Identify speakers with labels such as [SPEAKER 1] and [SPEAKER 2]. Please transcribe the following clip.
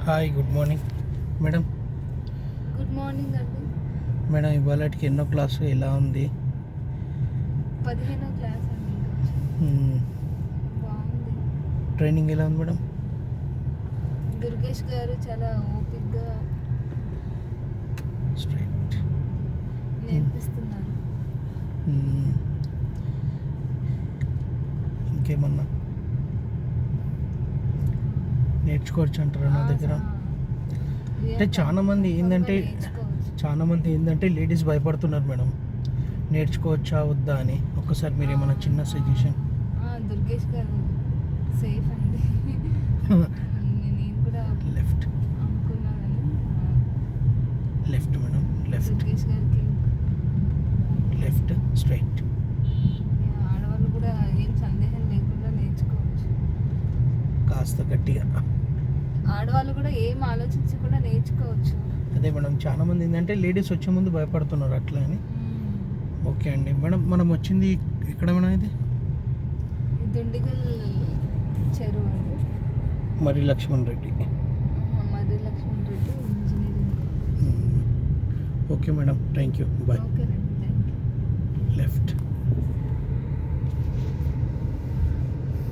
[SPEAKER 1] Hi good morning madam.
[SPEAKER 2] Good morning అండి.
[SPEAKER 1] Madam ఇవాళకి ఎన్నో క్లాసు ఎలా ఉంది?
[SPEAKER 2] 15వ క్లాస్ అండి. బాగుంది.
[SPEAKER 1] ట్రైనింగ్ ఎలా ఉంది మేడం?
[SPEAKER 2] దుర్గేష్ గారు చాలా ఓపిక్గా
[SPEAKER 1] స్ట్రైట్
[SPEAKER 2] నేర్పిస్తున్నారు.
[SPEAKER 1] ఇంకేమన్నా నేర్చుకోవచ్చు అంటారా నా దగ్గర? అంటే చాలా మంది ఏంటంటే లేడీస్ భయపడుతున్నారు మేడం, నేర్చుకోవచ్చా వద్దా అని. ఒక్కసారి మీరు ఏమైనా చిన్న సజెషన్.
[SPEAKER 2] దుర్గేష్ గారు సేఫ్ అండి. నేను కూడా
[SPEAKER 1] లెఫ్ట్
[SPEAKER 2] అనుకున్నాను.
[SPEAKER 1] లెఫ్ట్ మేడం, లెఫ్ట్
[SPEAKER 2] దుర్గేష్ గారికి
[SPEAKER 1] లెఫ్ట్ స్ట్రైట్.
[SPEAKER 2] ఆడవాళ్ళు కూడా ఏం సందేహం లేకుండా నేర్చుకోవచ్చు.
[SPEAKER 1] కాస్త గట్టిగా
[SPEAKER 2] ఆడవాళ్ళు కూడా ఏం ఆలోచించకుండా నేర్చుకోవచ్చు.
[SPEAKER 1] అదే మేడం, చాలా మంది ఏంటంటే లేడీస్ వచ్చే ముందు భయపడుతున్నారు అట్లా అని. ఓకే అండి మేడం, మనం వచ్చింది ఎక్కడ మేడం? ఇది
[SPEAKER 2] దుండిగల్ చెరువు అండి.
[SPEAKER 1] మరి Laxman Reddy.
[SPEAKER 2] Marri Laxman Reddy engineering.
[SPEAKER 1] Okay madam, thank you, bye.
[SPEAKER 2] ఓకేనండి, థ్యాంక్ యూ.
[SPEAKER 1] లెఫ్ట్.